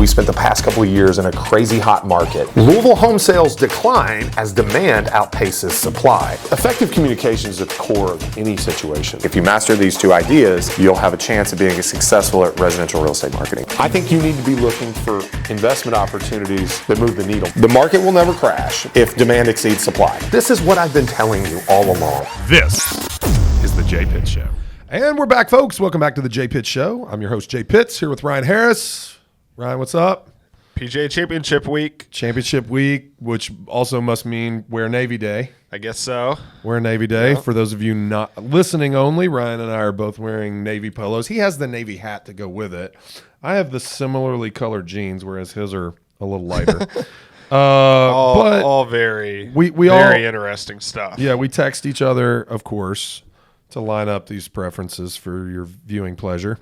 we spent the past couple of years in a crazy hot market. Louisville home sales decline as demand outpaces supply. Effective communication is at the core of any situation. If you master these two ideas, you'll have a chance of being successful at residential real estate marketing. I think you need to be looking for investment opportunities that move the needle. The market will never crash if demand exceeds supply. This is what I've been telling you all along. This is the Jay Pitts Show. And we're back, folks. Welcome back to the Jay Pitts Show. I'm your host, Jay Pitts, here with Ryan Harris. Ryan, what's up? PGA Championship Week. Championship Week, which also must mean Wear Navy Day. I guess so. Wear Navy Day. Yeah. For those of you not listening only, Ryan and I are both wearing Navy polos. He has the Navy hat to go with it. I have the similarly colored jeans, whereas his are a little lighter. All very interesting stuff. Yeah, we text each other, of course, to line up these preferences for your viewing pleasure.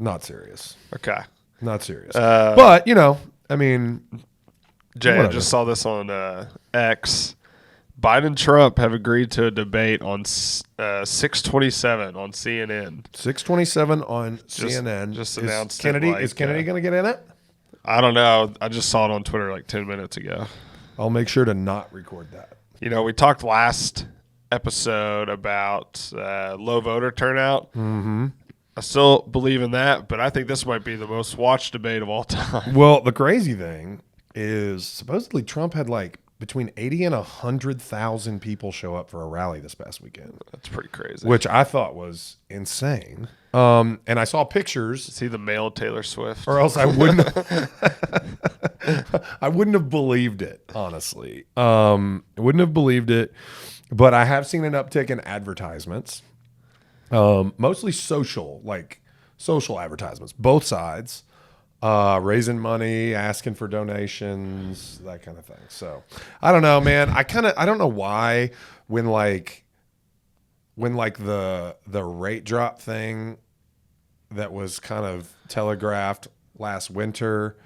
Not serious. Okay. Not serious. But, I mean. Jay, whatever. I just saw this on X. Biden and Trump have agreed to a debate on 627 on CNN. 627 on CNN. Just announced Kennedy. it. Is Kennedy going to get in it? I don't know. I just saw it on Twitter like 10 minutes ago. I'll make sure to not record that. We talked last episode about low voter turnout. Mm-hmm. I still believe in that, but I think this might be the most watched debate of all time. Well, the crazy thing is supposedly Trump had like between 80 and 100,000 people show up for a rally this past weekend. That's pretty crazy. Which I thought was insane. And I saw pictures. Is he the male Taylor Swift? Or else I wouldn't I wouldn't have believed it, honestly. I wouldn't have believed it. But I have seen an uptick in advertisements. Mostly social advertisements, both sides. Raising money, asking for donations, that kind of thing. So I don't know, man. I don't know why when the rate drop thing that was kind of telegraphed last winter,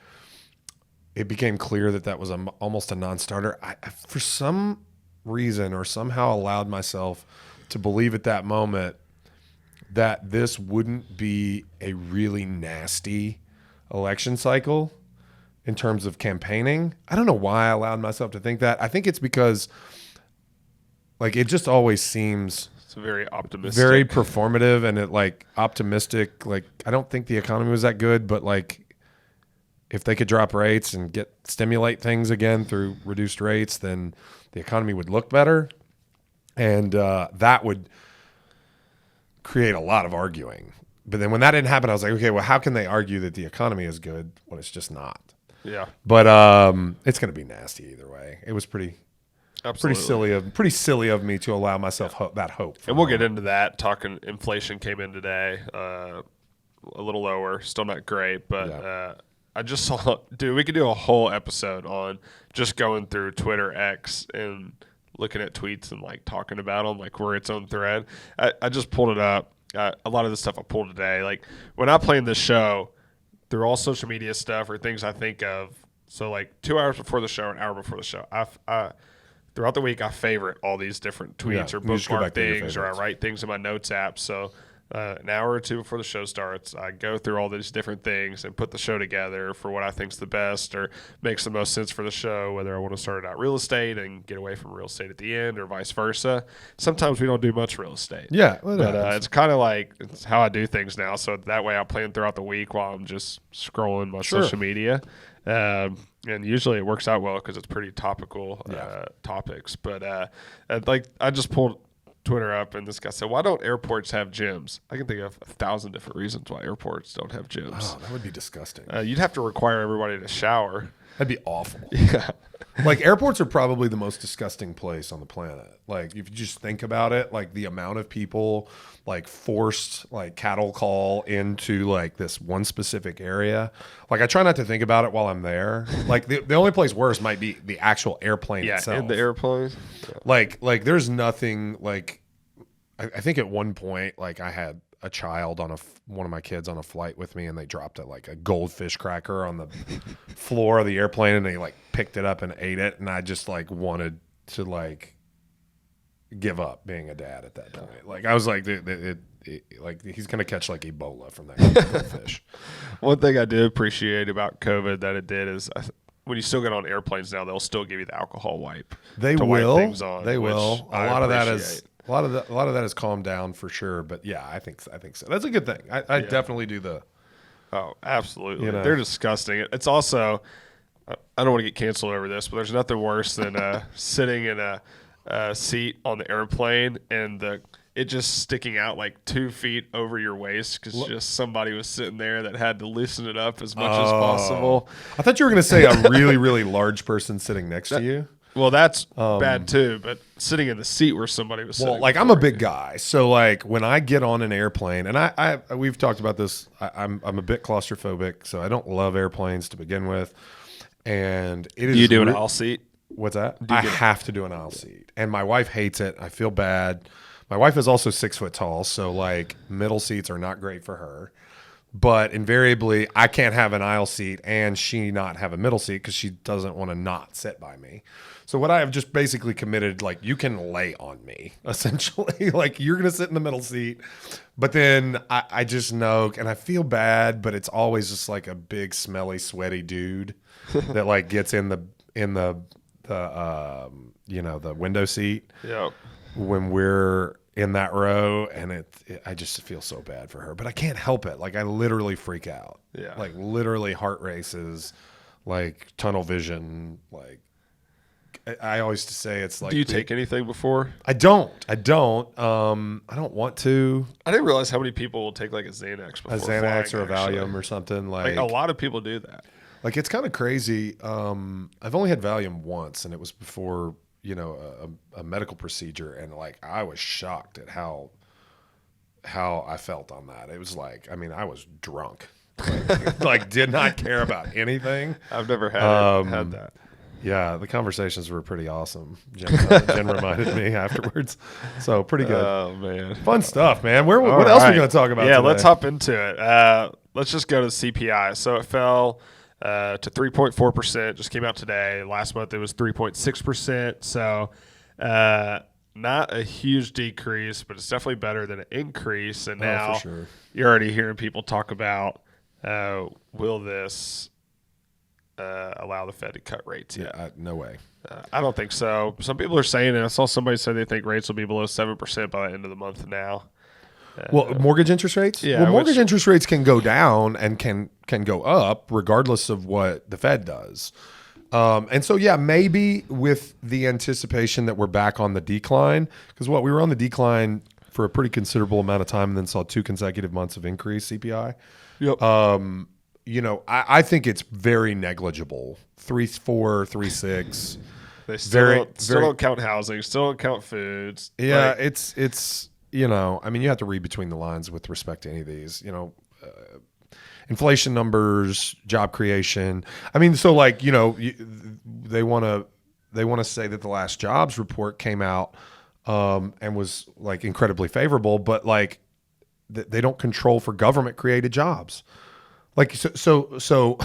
it became clear that was almost a non-starter. I for some reason or somehow allowed myself to believe at that moment that this wouldn't be a really nasty election cycle in terms of campaigning. I don't know why I allowed myself to think that. I think it's because it just always seems it's very optimistic, very performative, and it optimistic. I don't think the economy was that good, but if they could drop rates and stimulate things again through reduced rates, then the economy would look better, and that would create a lot of arguing. But then when that didn't happen, I was like, okay, well, how can they argue that the economy is good when it's just not? Yeah. But it's going to be nasty either way. It was pretty silly of me to allow myself that hope. And we'll get into that. Talking inflation came in today, a little lower, still not great, but yeah. I just saw, dude, we could do a whole episode on just going through Twitter X and looking at tweets and talking about them, we're its own thread. I just pulled it up. A lot of the stuff I pulled today, when I plan this show, through all social media stuff or things I think of. So 2 hours before the show, an hour before the show, I throughout the week I favorite all these different tweets or bookmark things, or I write things in my notes app. So an hour or two before the show starts, I go through all these different things and put the show together for what I think's the best or makes the most sense for the show, whether I want to start out real estate and get away from real estate at the end or vice versa. Sometimes we don't do much real estate. Yeah. But it's kind of it's how I do things now. So that way I plan throughout the week while I'm just scrolling my social media. And usually it works out well because it's pretty topical topics. But I just pulled Twitter up, and this guy said, "Why don't airports have gyms?" I can think of 1,000 different reasons why airports don't have gyms. Oh, that would be disgusting. You'd have to require everybody to shower. That'd be awful. Yeah. Airports are probably the most disgusting place on the planet. If you just think about it, the amount of people forced cattle call into this one specific area. I try not to think about it while I'm there. The only place worse might be the actual airplane itself. In the airplane. Yeah. There's nothing I think at one point I had a child on one of my kids on a flight with me, and they dropped a goldfish cracker on the floor of the airplane, and they picked it up and ate it, and I just wanted to give up being a dad at that point. I was like he's gonna catch like Ebola from that fish. One thing I do appreciate about COVID that it did is when you still get on airplanes now, they'll still give you the alcohol wipe. They to will. Wipe things on, They which will. I A lot of that appreciate. is a lot of that has calmed down for sure. But yeah, I think so. That's a good thing. I definitely do the. Oh, absolutely. You know. They're disgusting. It's also, I don't want to get canceled over this, but there's nothing worse than sitting in a seat on the airplane and it just sticking out like 2 feet over your waist because just somebody was sitting there that had to loosen it up as much as possible. I thought you were going to say a really, really large person sitting next to you. Well, that's bad too, but sitting in the seat where somebody was sitting. Well, like I'm a big guy, so like when I get on an airplane, and we've talked about this, I'm a bit claustrophobic, so I don't love airplanes to begin with, and it is. Do you do an aisle seat? What's that? I have to do an aisle seat, and my wife hates it. I feel bad. My wife is also 6 foot tall, so like middle seats are not great for her. But invariably, I can't have an aisle seat and she not have a middle seat because she doesn't want to not sit by me. So what I have just basically committed, like you can lay on me, essentially. Like you're going to sit in the middle seat. But then I just know, and I feel bad, but it's always just like a big, smelly, sweaty dude that like gets in the the window seat. Yeah. When we're in that row, and I just feel so bad for her, but I can't help it. Like I literally freak out. Yeah. Like literally heart races, like tunnel vision. Like I always say it's like. Do you take anything before? I don't. I don't want to. I didn't realize how many people will take like a Xanax before A Xanax flying, or a Valium or something Like a lot of people do that. Like it's kind of crazy. I've only had Valium once, and it was before a medical procedure, and like I was shocked at how I felt on that. It was like, I mean, I was drunk, like did not care about anything. I've never had that. Yeah, the conversations were pretty awesome. Jen reminded me afterwards, so pretty good. Oh man, fun stuff, man. What else are we going to talk about? Yeah, today? let's hop into it. Let's just go to the CPI. So it fell to 3.4%. Just came out today. Last month it was 3.6%. So not a huge decrease, but it's definitely better than an increase. And now for sure. You're already hearing people talk about will this allow the Fed to cut rates yet? Yeah, no way. I don't think so. Some people are saying it. I saw somebody say they think rates will be below 7% by the end of the month now. Well, mortgage interest rates? Yeah. Well, mortgage interest rates can go down and can go up regardless of what the Fed does. And so, yeah, maybe with the anticipation that we're back on the decline, because we were on the decline for a pretty considerable amount of time and then saw 2 consecutive months of increased CPI. Yep. I think it's very negligible. 3.4, 3.6. They still don't count housing, still don't count foods. Yeah, Like, it's I mean, you have to read between the lines with respect to any of these, inflation numbers, job creation. I mean, so like, they want to say that the last jobs report came out and was like incredibly favorable, but like they don't control for government created jobs. Like, so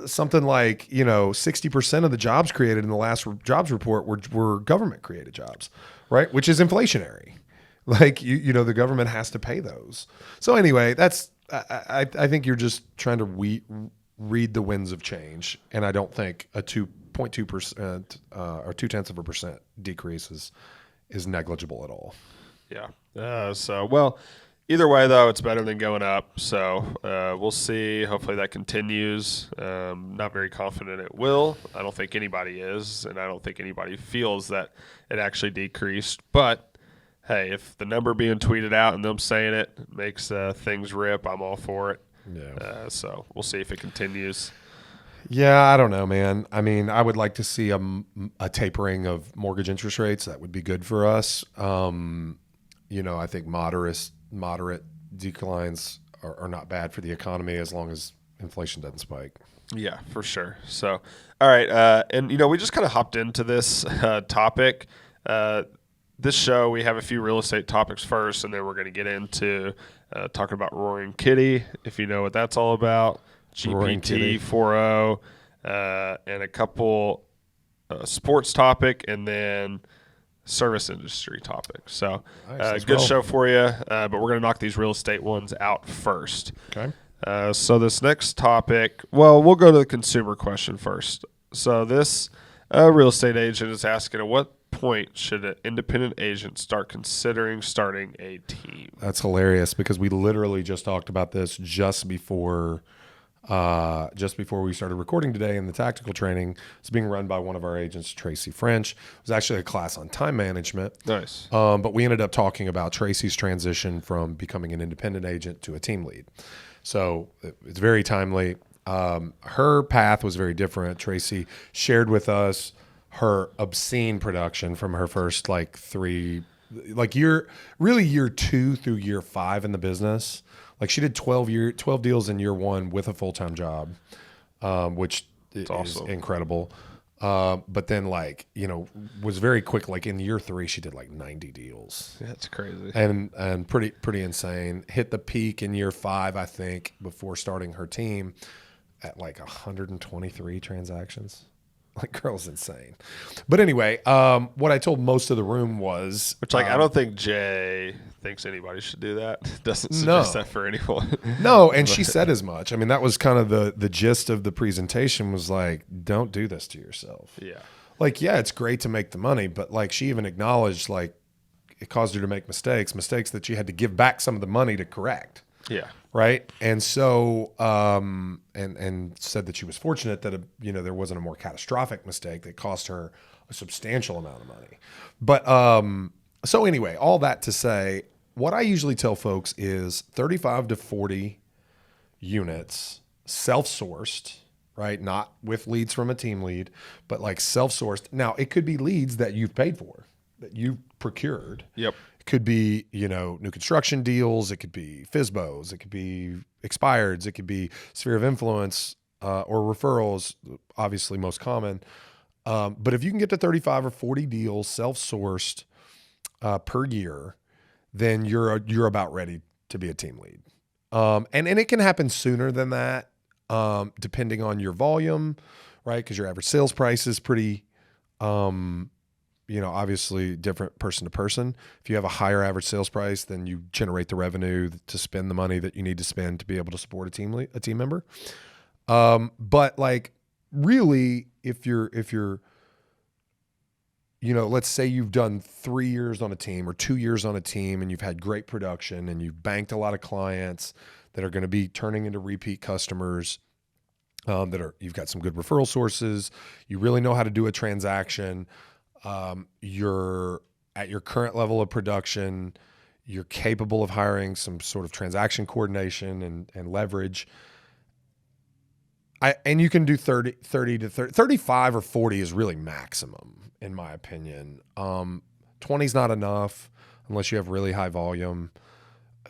something like, 60% of the jobs created in the last jobs report were government created jobs, right? Which is inflationary. Like, the government has to pay those. So anyway, I think you're just trying to read the winds of change. And I don't think a 2.2% or 0.2% decrease is negligible at all. Yeah. Well, either way, though, it's better than going up. So we'll see. Hopefully that continues. Not very confident it will. I don't think anybody is. And I don't think anybody feels that it actually decreased. But hey, if the number being tweeted out and them saying it makes things rip, I'm all for it. Yeah. So we'll see if it continues. Yeah, I don't know, man. I mean, I would like to see a tapering of mortgage interest rates. That would be good for us. I think moderate declines are not bad for the economy as long as inflation doesn't spike. Yeah, for sure. So, all right. And, we just kind of hopped into this topic. This show, we have a few real estate topics first, and then we're going to get into talking about Roaring Kitty, if you know what that's all about, GPT 4.0, and a couple sports topic, and then service industry topic. So Nice, good well. show for you, but we're going to knock these real estate ones out first. Okay. So this next topic, well, we'll go to the consumer question first. So this real estate agent is asking, at what point should an independent agent start considering starting a team? That's hilarious because we literally just talked about this just before we started recording today, in the tactical training. It's being run by one of our agents, Tracy French. It was actually a class on time management. Nice. But we ended up talking about Tracy's transition from becoming an independent agent to a team lead. So it's very timely. Her path was very different. Tracy shared with us her obscene production from her first year 2 through year 5 in the business. Like she did 12 deals in year 1 with a full-time job, which is awesome. incredible. But then was very quick. Like in year 3, she did like 90 deals. Yeah, that's crazy. And pretty insane. Hit the peak in year 5, I think, before starting her team at like 123 transactions. Like, girl's insane. But anyway, what I told most of the room was, Which, I don't think Jay thinks anybody should do that. Doesn't suggest that for anyone. No, and she said as much. I mean, that was kind of the gist of the presentation, was like, don't do this to yourself. Yeah. Like, yeah, it's great to make the money, but like she even acknowledged like it caused her to make mistakes that she had to give back some of the money to correct. Yeah. Right. And so, and said that she was fortunate that, there wasn't a more catastrophic mistake that cost her a substantial amount of money. But, so anyway, all that to say, what I usually tell folks is 35 to 40 units, self-sourced, right? Not with leads from a team lead, but like self-sourced. Now it could be leads that you've paid for, that you've procured. Yep. Could be, new construction deals. It could be FSBOs. It could be expireds. It could be sphere of influence or referrals, obviously most common. But if you can get to 35 or 40 deals self-sourced per year, then you're about ready to be a team lead. And it can happen sooner than that, depending on your volume, right? Because your average sales price is pretty obviously different person to person. If you have a higher average sales price, then you generate the revenue to spend the money that you need to spend to be able to support a team member. But like really, if you're, let's say you've done 3 years on a team or 2 years on a team and you've had great production and you've banked a lot of clients that are going to be turning into repeat customers, you've got some good referral sources. You really know how to do a transaction. You're at your current level of production, you're capable of hiring some sort of transaction coordination and leverage. And you can do 30 to 35 or 40 is really maximum, in my opinion. 20 is not enough unless you have really high volume.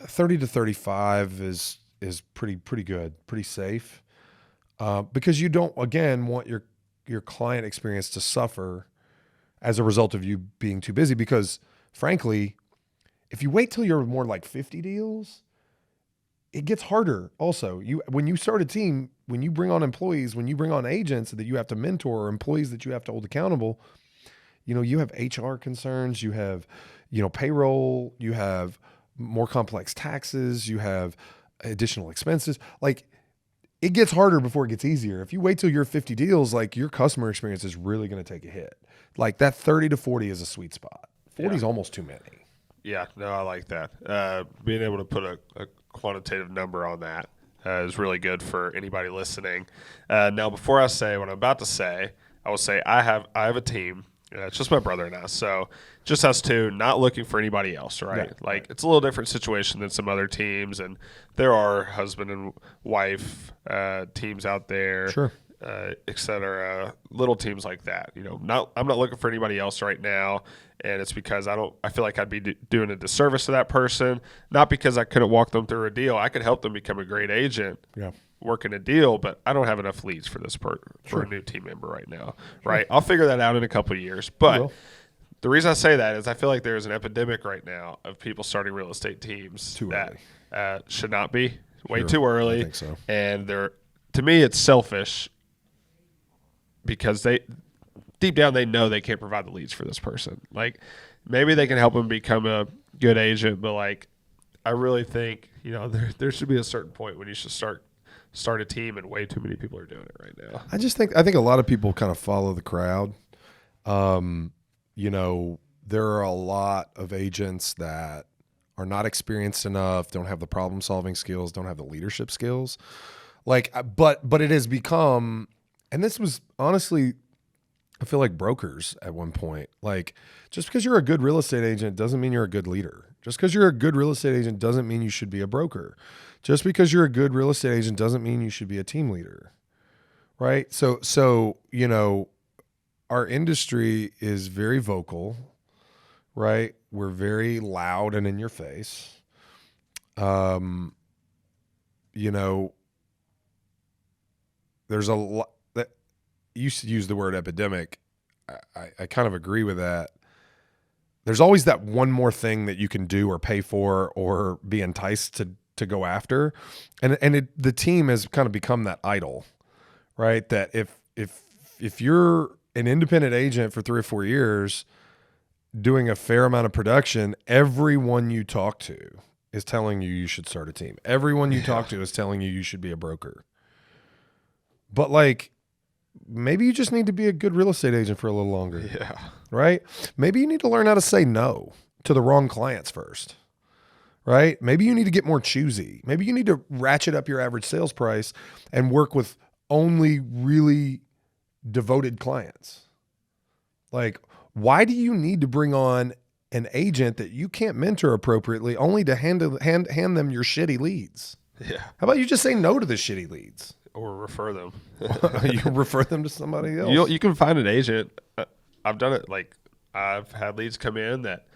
30 to 35 is pretty good, pretty safe. Because you don't, again, want your client experience to suffer as a result of you being too busy. Because frankly, if you wait till you're more like 50 deals, it gets harder. Also, when you start a team, when you bring on employees, when you bring on agents that you have to mentor, or employees that you have to hold accountable, you have HR concerns, you have, payroll, you have more complex taxes, you have additional expenses. Like, it gets harder before it gets easier. If you wait till you're 50 deals, like, your customer experience is really going to take a hit. Like, that 30 to 40 is a sweet spot. 40 is almost too many. Yeah, no, I like that. Being able to put a quantitative number on that is really good for anybody listening. Now, before I say what I'm about to say, I will say I have a team. It's just my brother and us. So just us two, not looking for anybody else, right? Yeah. It's a little different situation than some other teams, and there are husband and wife teams out there. Sure. Et cetera, little teams like that. I'm not looking for anybody else right now, and it's because I feel like I'd be doing a disservice to that person, not because I couldn't walk them through a deal. I could help them become a great agent, working a deal, but I don't have enough leads for this for a new team member right now, right? I'll figure that out in a couple of years, but the reason I say that is I feel like there's an epidemic right now of people starting real estate teams that should not be, way too early. I think so. And to me, it's selfish, because they deep down they know they can't provide the leads for this person. Like, maybe they can help him become a good agent, but like I really think, you know, there should be a certain point when you should start a team, and way too many people are doing it right now. I think a lot of people kind of follow the crowd. You know, there are a lot of agents that are not experienced enough, don't have the problem solving skills, don't have the leadership skills. Like, but it has become, and this was honestly, I feel like brokers at one point. Like, just because you're a good real estate agent doesn't mean you're a good leader. Just because you're a good real estate agent doesn't mean you should be a broker. Just because you're a good real estate agent doesn't mean you should be a team leader. Right? So, you know, our industry is very vocal, right? We're very loud and in your face. You know, there's a lot that you use the word epidemic. I kind of agree with that. There's always that one more thing that you can do or pay for or be enticed to go after. And the team has kind of become that idol, right? That if you're an independent agent for 3 or 4 years doing a fair amount of production, everyone you talk to is telling you should start a team. Everyone you talk to is telling you should be a broker. But like, maybe you just need to be a good real estate agent for a little longer. Yeah. Right? Maybe you need to learn how to say no to the wrong clients first. Right? Maybe you need to get more choosy. Maybe you need to ratchet up your average sales price and work with only really devoted clients. Like, why do you need to bring on an agent that you can't mentor appropriately only to hand them your shitty leads? Yeah. How about you just say no to the shitty leads? Or refer them. You refer them to somebody else. You can find an agent. I've done it. Like, I've had leads come in that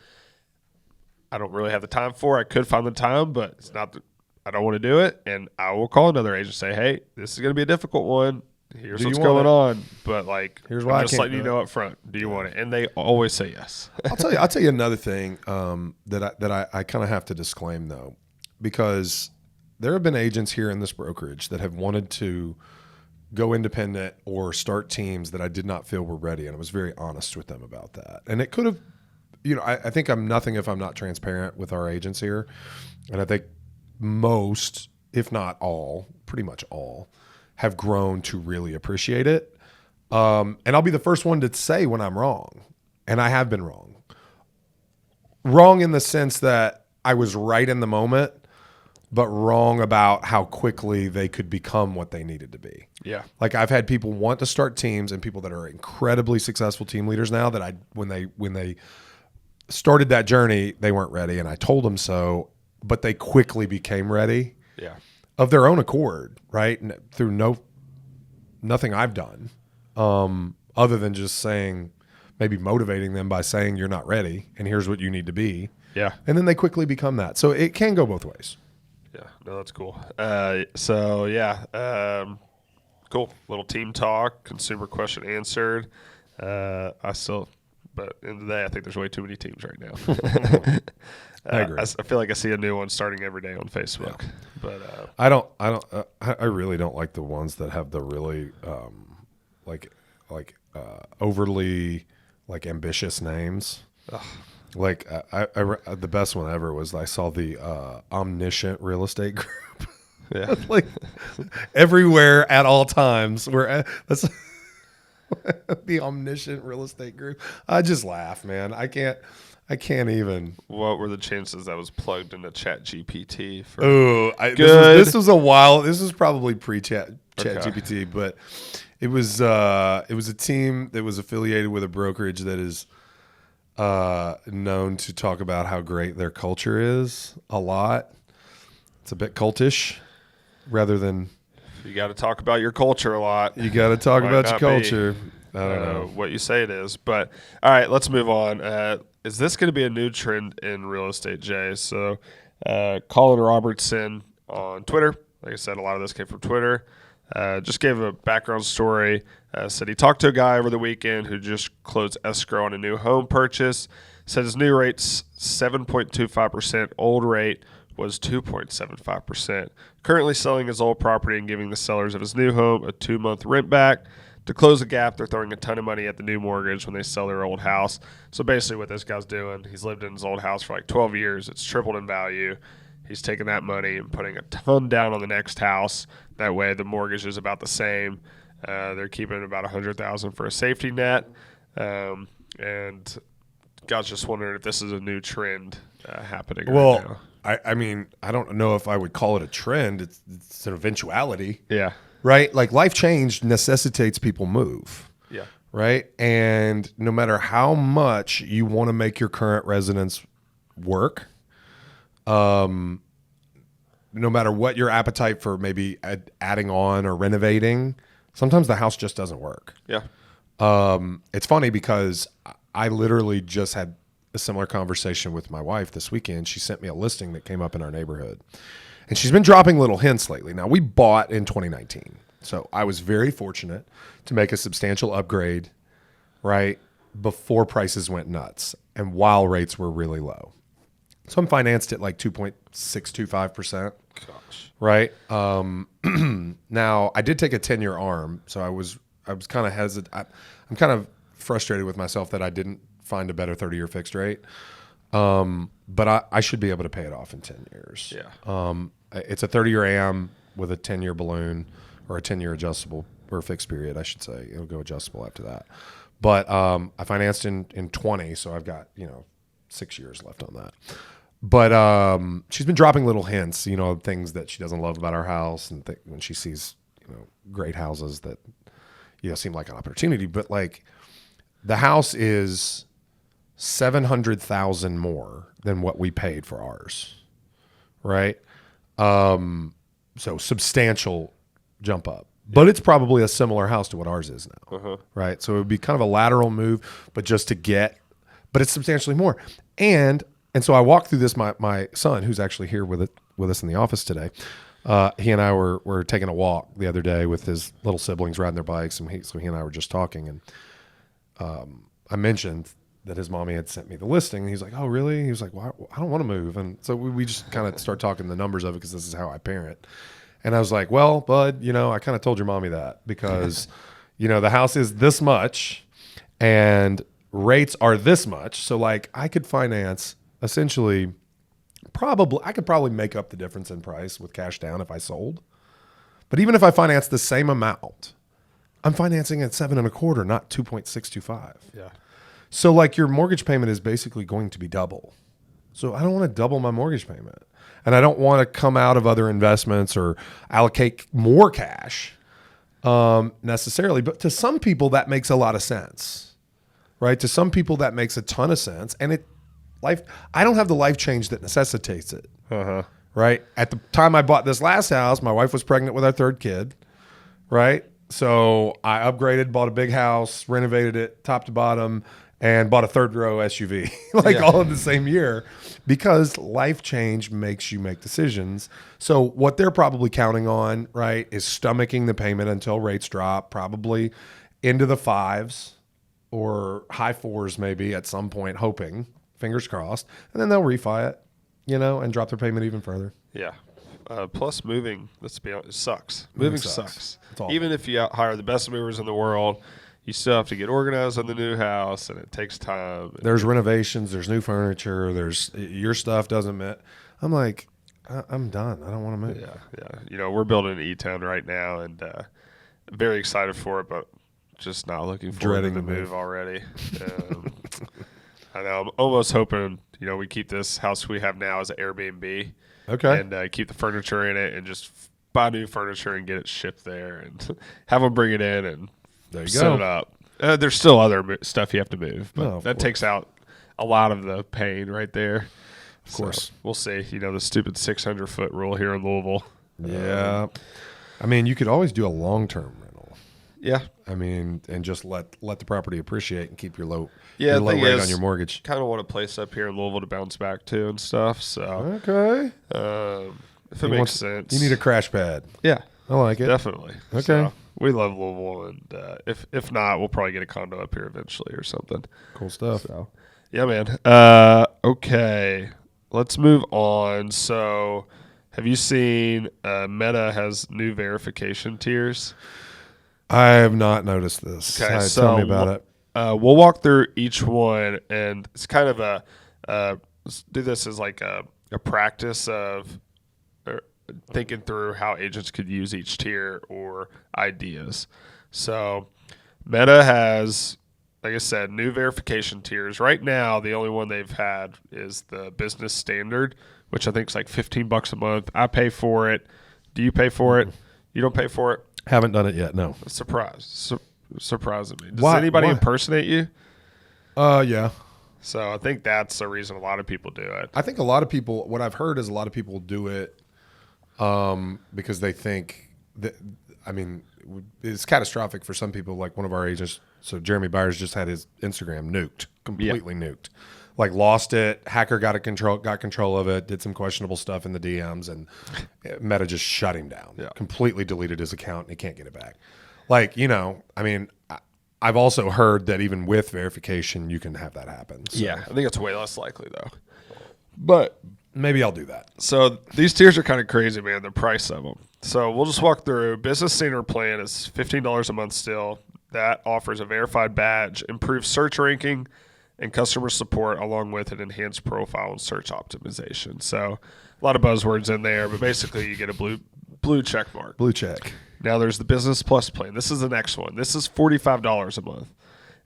I don't really have the time for. I could find the time, but it's not. I don't want to do it, and I will call another agent and say, "Hey, this is going to be a difficult one. Here's what's going on, but like, here's why I'm just letting you know up front. Do you want it?" And they always say yes. I'll tell you another thing that I kind of have to disclaim though, because there have been agents here in this brokerage that have wanted to go independent or start teams that I did not feel were ready, and I was very honest with them about that. And it could have, you know, I think I'm nothing if I'm not transparent with our agents here, and I think most, if not all, pretty much all, have grown to really appreciate it. And I'll be the first one to say when I'm wrong. And I have been wrong. Wrong in the sense that I was right in the moment, but wrong about how quickly they could become what they needed to be. Yeah. Like, I've had people want to start teams and people that are incredibly successful team leaders now that when they started that journey, they weren't ready. And I told them so, but they quickly became ready. Yeah. Of their own accord, right? Through nothing I've done, other than just saying, maybe motivating them by saying you're not ready and here's what you need to be. Yeah. And then they quickly become that. So it can go both ways. Yeah. No, that's cool. Cool. Little team talk, consumer question answered. But at the end of the day, I think there's way too many teams right now. I agree. I feel like I see a new one starting every day on Facebook. Yeah. But I really don't like the ones that have the really overly like ambitious names. Ugh. Like the best one ever was I saw the omniscient real estate group. Yeah. Like everywhere at all times. That's the omniscient real estate group. I just laugh, man. I can't even. What were the chances that was plugged into Chat GPT? This was a while. This was probably pre-Chat GPT, but it was a team that was affiliated with a brokerage that is known to talk about how great their culture is a lot. It's a bit cultish, rather than. You got to talk about your culture a lot. You got to talk about your culture. I don't know what you say it is, but all right, let's move on. Is this going to be a new trend in real estate, Jay? So, Colin Robertson on Twitter, like I said, a lot of this came from Twitter. Just gave a background story. Said he talked to a guy over the weekend who just closed escrow on a new home purchase. Said his new rate's 7.25%. Old rate was 2.75%. Currently selling his old property and giving the sellers of his new home a 2-month rent back. to close the gap, they're throwing a ton of money at the new mortgage when they sell their old house. So basically what this guy's doing, he's lived in his old house for like 12 years. It's tripled in value. He's taking that money and putting a ton down on the next house. That way the mortgage is about the same. They're keeping about $100,000 for a safety net. And God's just wondering if this is a new trend happening right now. I mean, I don't know if I would call it a trend. It's an eventuality. Yeah. Right? Like life change necessitates people move. Yeah. Right? And no matter how much you want to make your current residence work, no matter what your appetite for maybe adding on or renovating, sometimes the house just doesn't work. Yeah. It's funny because I literally just had a similar conversation with my wife this weekend. She sent me a listing that came up in our neighborhood. And she's been dropping little hints lately. Now, we bought in 2019. So I was very fortunate to make a substantial upgrade, right, before prices went nuts and while rates were really low. So I'm financed at like 2.625%. Gosh. Right. Now, I did take a 10-year ARM. So I was kind of hesitant. I'm kind of frustrated with myself that I didn't find a better 30-year fixed rate. But I should be able to pay it off in 10 years. Yeah. It's a 30-year AM with a 10-year balloon or a 10-year adjustable or fixed period, I should say. It'll go adjustable after that. But I financed in 20, so I've got, 6 years left on that. But she's been dropping little hints, things that she doesn't love about our house, and when she sees, great houses that, seem like an opportunity. But like the house is $700,000 more than what we paid for ours, right? So substantial jump up, but it's probably a similar house to what ours is now, right? So it would be kind of a lateral move, but but it's substantially more. And so I walked through this. My son, who's actually here with us in the office today, he and I were taking a walk the other day with his little siblings riding their bikes, and so he and I were just talking, and I mentioned that his mommy had sent me the listing. And he's like, "Oh, really?" He was like, "Well, I don't want to move." And so we just kind of start talking the numbers of it because this is how I parent. And I was like, "Well, bud, I kind of told your mommy that because, the house is this much and rates are this much. So like I could finance essentially I could probably make up the difference in price with cash down if I sold. But even if I finance the same amount, I'm financing at 7.25%, not 2.625. Yeah. So like your mortgage payment is basically going to be double. So I don't want to double my mortgage payment. And I don't want to come out of other investments or allocate more cash necessarily. But to some people, that makes a lot of sense, right? To some people, that makes a ton of sense. And I don't have the life change that necessitates it, right? At the time I bought this last house, my wife was pregnant with our third kid, right? So I upgraded, bought a big house, renovated it top to bottom, and bought a third row SUV, all in the same year, because life change makes you make decisions. So what they're probably counting on, right, is stomaching the payment until rates drop, probably into the 5s or high 4s maybe at some point, hoping, fingers crossed, and then they'll refi it, and drop their payment even further. Yeah. Plus moving, let's be honest, sucks. Moving sucks. Even if you hire the best movers in the world, you still have to get organized on the new house, and it takes time. There's renovations. There's new furniture. There's your stuff doesn't fit. I'm like, I'm done. I don't want to move. Yeah. We're building an E-Town right now, and very excited for it, but just not looking forward to the move already. I know. I'm almost hoping, we keep this house we have now as an Airbnb. Okay. And keep the furniture in it and just buy new furniture and get it shipped there and have them bring it in and there you set go. it up. There's still other stuff you have to move, but that course. takes out a lot of the pain right there. Of course. So we'll see. The stupid 600-foot rule here in Louisville. Yeah. I mean, you could always do a long-term rental. Yeah. I mean, and just let the property appreciate and keep your low the rate thing is, on your mortgage. Kind of want a place up here in Louisville to bounce back to and stuff. So Okay. If it makes sense. You need a crash pad. Yeah. I like it. Definitely. Okay. So we love Louisville, and if not, we'll probably get a condo up here eventually or something. Cool stuff. So, yeah, man. Okay, let's move on. So, have you seen Meta has new verification tiers? I have not noticed this. Okay, Tell me about it. We'll walk through each one, and it's kind of let's do this as like a practice of thinking through how agents could use each tier or ideas. So Meta has, like I said, new verification tiers. Right now, the only one they've had is the business standard, which I think is like $15 a month. I pay for it. Do you pay for it? You don't pay for it? Haven't done it yet. No. Surprising me. Does Why- anybody why? impersonate you? Yeah. So I think that's the reason a lot of people do it. I think a lot of people. What I've heard is a lot of people do it because they think that. I mean, it's catastrophic for some people. Like one of our agents. So Jeremy Byers just had his Instagram nuked, completely nuked. Like lost it. Hacker got control of it. Did some questionable stuff in the DMs, and Meta just shut him down. Yeah. Completely deleted his account, and he can't get it back. Like I mean, I've also heard that even with verification, you can have that happen. So Yeah, I think it's way less likely though. But maybe I'll do that. so these tiers are kind of crazy, man. The price of them. So we'll just walk through. Business standard plan is $15 a month still. That offers a verified badge, improved search ranking, and customer support, along with an enhanced profile and search optimization. So a lot of buzzwords in there, but basically you get a blue check mark. Blue check. Now there's the Business Plus plan. This is the next one. This is $45 a month.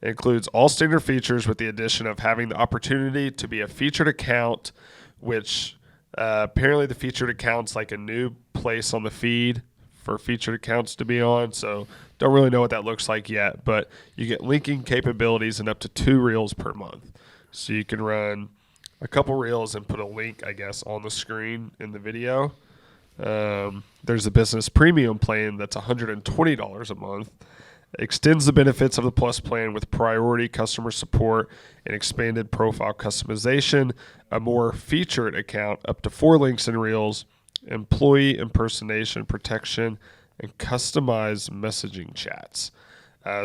It includes all standard features with the addition of having the opportunity to be a featured account, which apparently the featured account's like a new place on the feed for featured accounts to be on. So don't really know what that looks like yet, but you get linking capabilities and up to 2 reels per month. So you can run a couple reels and put a link, I guess, on the screen in the video. There's a business premium plan that's $120 a month. Extends the benefits of the Plus plan with priority customer support and expanded profile customization, a more featured account, up to 4 links and reels, employee impersonation protection, and customized messaging chats.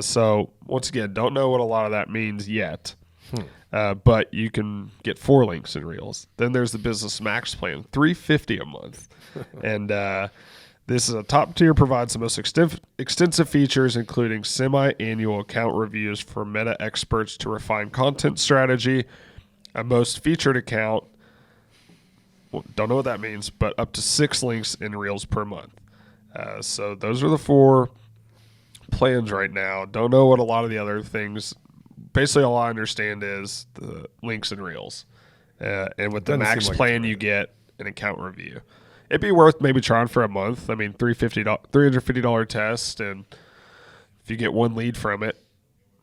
So once again, don't know what a lot of that means yet. But you can get 4 links and reels. Then there's the Business Max plan, $350 a month. And this is a top tier, provides the most extensive features, including semi-annual account reviews for Meta experts to refine content strategy, a most featured account, don't know what that means, but up to 6 links and reels per month. So those are the 4 plans right now. Don't know what a lot of the other things. Basically, all I understand is the links and reels. And with the Doesn't max seem like plan, it's you get an account review. It'd be worth maybe trying for a month. I mean, $350 test, and if you get 1 lead from it,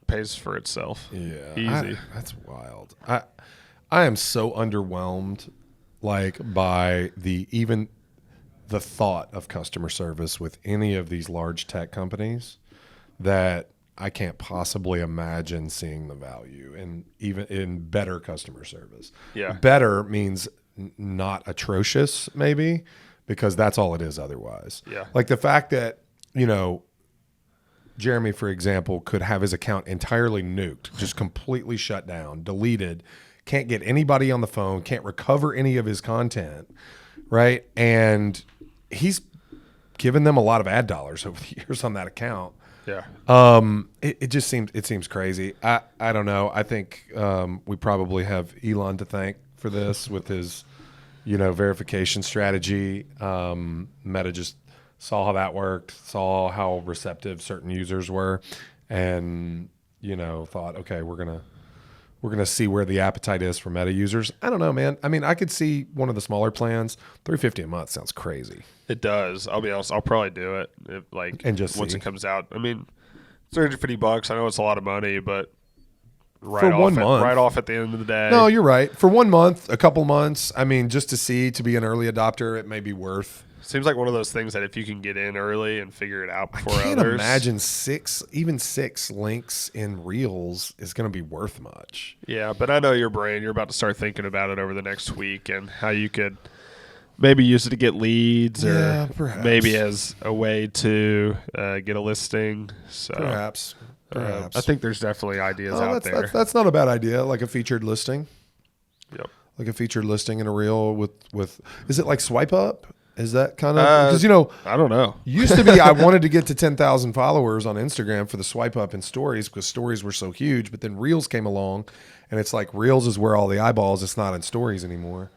pays for itself. Yeah, Easy. that's wild. I am so underwhelmed, like by even the thought of customer service with any of these large tech companies that I can't possibly imagine seeing the value in even in better customer service. Yeah. Better means not atrocious, maybe, because that's all it is otherwise. Yeah. Like the fact that, Jeremy, for example, could have his account entirely nuked, just completely shut down, deleted, can't get anybody on the phone, can't recover any of his content, right? And he's given them a lot of ad dollars over the years on that account. Yeah. It just seems crazy. I don't know. I think we probably have Elon to thank for this with his, verification strategy. Meta just saw how that worked, saw how receptive certain users were, and thought, okay, we're gonna see where the appetite is for Meta users. I don't know, man. I mean, I could see one of the smaller plans. $350 a month sounds crazy. It does. I'll be honest. I'll probably do it And just once see. it comes out. I mean, $350. I know it's a lot of money, but For 1 month. right off at the end of the day. No, you're right. For 1 month, a couple months, I mean, just to be an early adopter, it may be worth. Seems like one of those things that if you can get in early and figure it out before I can't others. imagine 6 links in Reels is going to be worth much. Yeah, but I know your brain. You're about to start thinking about it over the next week and how you could maybe use it to get leads Yeah, or perhaps. maybe as a way to get a listing. So Perhaps. I think there's definitely ideas Oh, out there. that's not a bad idea. Like a featured listing. Yep. Like a featured listing in a reel with is it like swipe up Is that kind of because I don't know. used to be I wanted to get to 10,000 followers on Instagram for the swipe up in stories because stories were so huge, but then Reels came along, and it's like Reels is where all the eyeballs. It's not in stories anymore.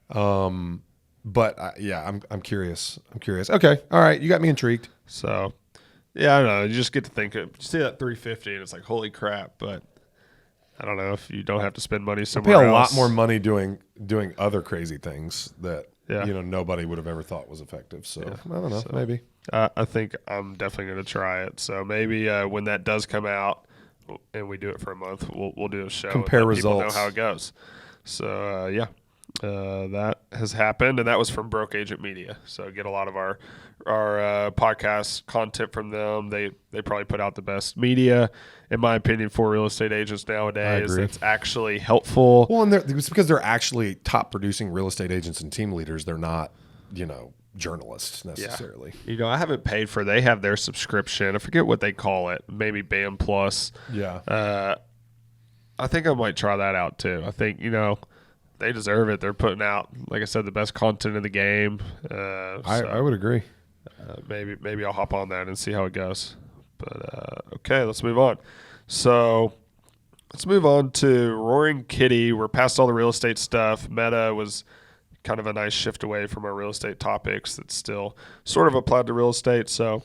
But I'm curious. Okay, all right, you got me intrigued. So, yeah, I don't know. You just get to think of see that 350, and it's like, holy crap! But I don't know if you don't have to spend money Pay somewhere a else. lot more money doing other crazy things that Yeah. nobody would have ever thought was effective. So I don't know, maybe. I think I'm definitely going to try it. So maybe when that does come out, and we do it for a month, we'll do a show. Compare and let people results. know how it goes. So that has happened, and that was from Broke Agent Media. So get a lot of our podcast content from them. They probably put out the best media, in my opinion, for real estate agents nowadays. agree. That's actually helpful. Well, and it's because they're actually top producing real estate agents and team leaders. They're not, journalists necessarily. I haven't paid for. They have their subscription. I forget what they call it. Maybe BAM Plus. Yeah. I think I might try that out too. I think they deserve it. They're putting out, like I said, the best content in the game. I would agree. Maybe I'll hop on that and see how it goes. But okay, let's move on. So let's move on to Roaring Kitty. We're past all the real estate stuff. Meta was kind of a nice shift away from our real estate topics that still sort of applied to real estate. So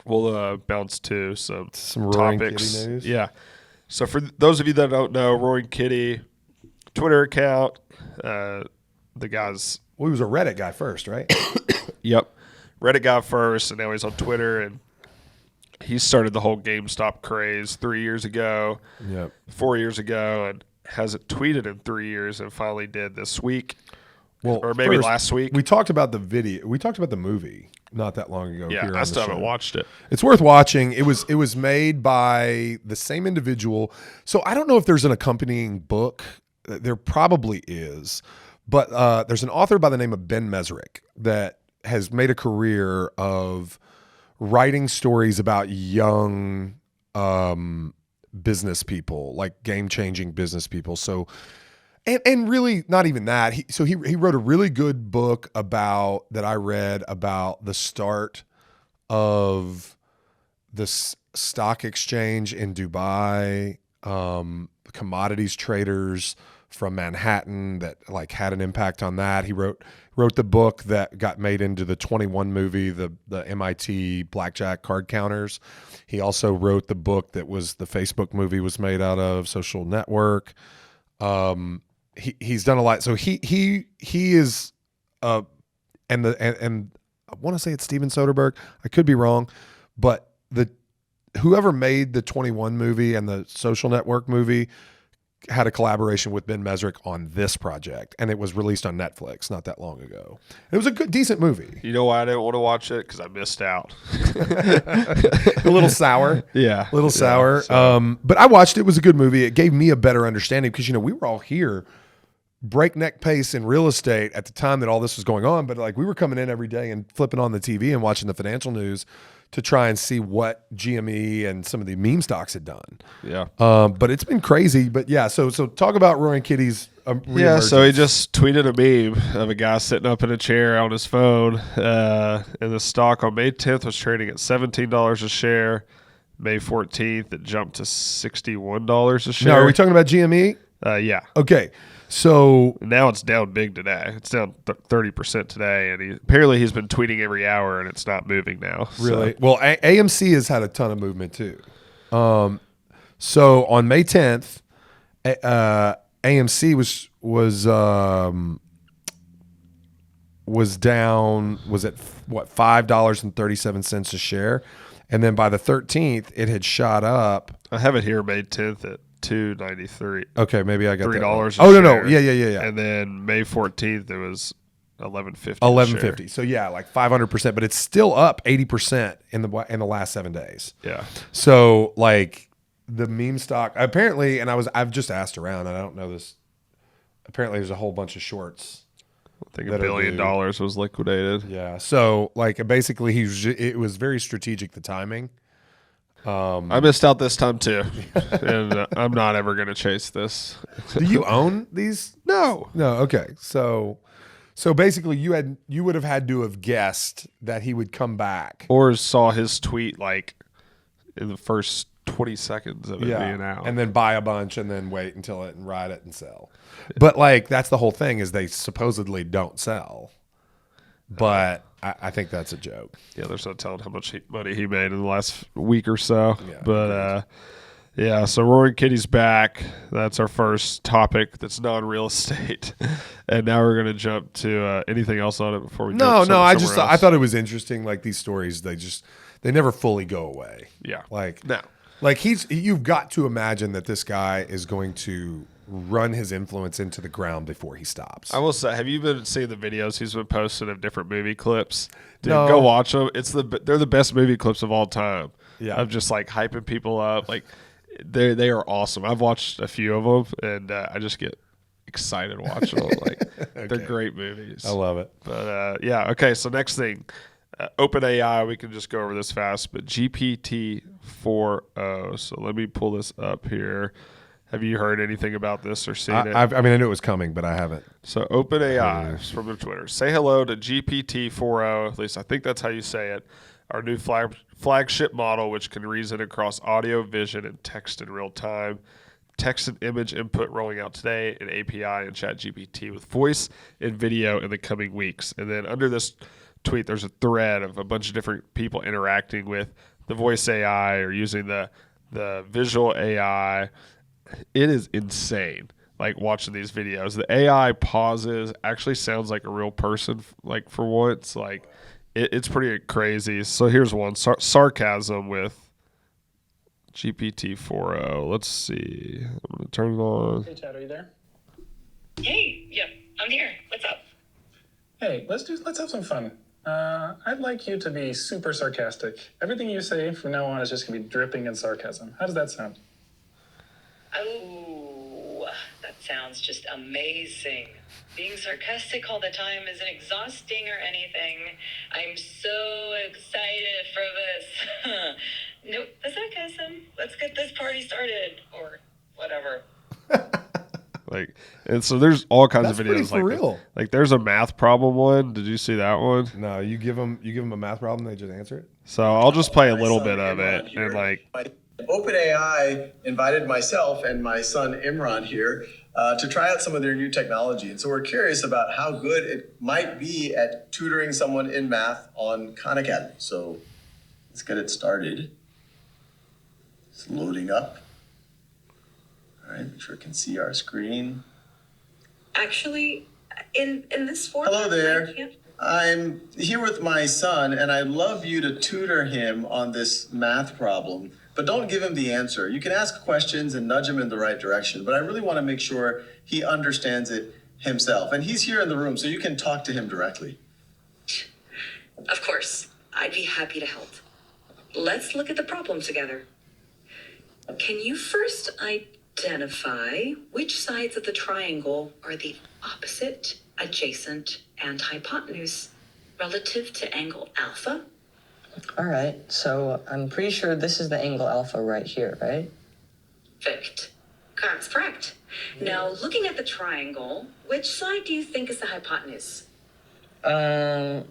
we'll bounce to some Roaring topics. Kitty news. Yeah. So for those of you that don't know, Roaring Kitty Twitter account, the guy's Well, he was a Reddit guy first, right? Yep. Reddit guy first, and now he's on Twitter, and he started the whole GameStop craze 3 years ago, Yep. 4 years ago, and hasn't tweeted in 3 years, and finally did this week, or maybe first, last week. We talked about the video. We talked about the movie not that long ago. Yeah, here I on still the haven't show. watched it. It's worth watching. It was made by the same individual. So I don't know if there's an accompanying book. There probably is, but there's an author by the name of Ben Mesrick that has made a career of writing stories about young business people, like game-changing business people. So, and really not even that. He wrote a really good book that I read about the start of the stock exchange in Dubai, commodities traders from Manhattan that like had an impact on that. He wrote the book that got made into the 21 movie, the MIT blackjack card counters. He also wrote the book that was the Facebook movie was made out of, Social Network. He's done a lot. So he is and I want to say it's Steven Soderbergh. I could be wrong, but whoever made the 21 movie and the Social Network movie had a collaboration with Ben Mesrick on this project, and it was released on Netflix not that long ago. It was a decent movie. You know why I didn't want to watch it? Because I missed out. A little sour. Yeah. A little sour. So. But I watched it. It was a good movie. It gave me a better understanding because, we were all here breakneck pace in real estate at the time that all this was going on. But like we were coming in every day and flipping on the TV and watching the financial news to try and see what GME and some of the meme stocks had done. Yeah. But it's been crazy. But yeah, so talk about Roaring Kitty's yeah, so he just tweeted a meme of a guy sitting up in a chair on his phone. And the stock on May 10th was trading at $17 a share. May 14th, it jumped to $61 a share. Now, are we talking about GME? Yeah. Okay. So now it's down big today. It's down 30% today, and apparently he's been tweeting every hour, and it's not moving now. Really? Well, AMC has had a ton of movement too. So on May 10th, AMC was down. Was at what $5.37 a share, and then by the 13th, it had shot up. I have it here, May 10th at $2.93. Okay, maybe I got $3. that wrong. Oh no, yeah. And then May 14th, it was $11.50. $11.50. So yeah, like 500%, but it's still up 80% in the last 7 days. Yeah. So like the meme stock apparently, and I've just asked around, and I don't know this. Apparently, there's a whole bunch of shorts. I think $1 billion was liquidated. Yeah. So like basically, it was very strategic, the timing. I missed out this time too, and I'm not ever going to chase this. Do you own these? No. Okay. So So basically, you would have had to have guessed that he would come back, or saw his tweet like in the first 20 seconds of it being out, and then buy a bunch, and then wait until it and ride it and sell. But like that's the whole thing is they supposedly don't sell, but I think that's a joke. Yeah, there's no telling how much money he made in the last week or so. Yeah, but yeah, so Roaring Kitty's back. That's our first topic that's non-real estate. And now we're going to jump to anything else on it before we No, I I thought it was interesting. Like these stories, they never fully go away. Yeah. Like No. like you've got to imagine that this guy is going to run his influence into the ground before he stops. I will say, have you been seeing the videos he's been posting of different movie clips? Dude, No. go watch them. They're the best movie clips of all time. Yeah. Of just like hyping people up. Like they are awesome. I've watched a few of them, and I just get excited watching them. Like they're great movies. I love it. But yeah, okay. So next thing, OpenAI. We can just go over this fast, but GPT 4.0. So let me pull this up here. Have you heard anything about this or seen it? I mean, I knew it was coming, but I haven't. So OpenAI from their Twitter. Say hello to GPT 4.0. At least I think that's how you say it. Our new flagship model, which can reason across audio, vision, and text in real time. Text and image input rolling out today, an API and ChatGPT with voice and video in the coming weeks. And then under this tweet, there's a thread of a bunch of different people interacting with the voice AI or using the visual AI. It is insane. Like watching these videos, the AI pauses, actually sounds like a real person. Like for once, like it's pretty crazy. So here's one: sarcasm with GPT 4.0. Let's see. I'm gonna turn it on. Hey, Chad, are you there? Hey, yep, I'm here. What's up? Hey, let's have some fun. I'd like you to be super sarcastic. Everything you say from now on is just gonna be dripping in sarcasm. How does that sound? Oh, that sounds just amazing. Being sarcastic all the time isn't exhausting or anything. I'm so excited for this. Nope, that's sarcasm. Let's get this party started. Or whatever. Like, and so there's all kinds That's of pretty videos for like real. that. Like there's a math problem one. Did you see that one? No, you give them a math problem, they just answer it. So I'll just play a My little son bit of Imran it here. and like. OpenAI invited myself and my son Imran here to try out some of their new technology. And so we're curious about how good it might be at tutoring someone in math on Khan Academy. So let's get it started. It's loading up. All right, make sure it can see our screen. Actually, in this format, Hello there. I can't. I'm here with my son, and I'd love you to tutor him on this math problem, but don't give him the answer. You can ask questions and nudge him in the right direction, but I really want to make sure he understands it himself. And he's here in the room, so you can talk to him directly. Of course, I'd be happy to help. Let's look at the problem together. Can you first identify which sides of the triangle are the opposite, adjacent, and hypotenuse relative to angle alpha? All right, so I'm pretty sure this is the angle alpha right here, right? Perfect. That's correct. Now, looking at the triangle, which side do you think is the hypotenuse? Really,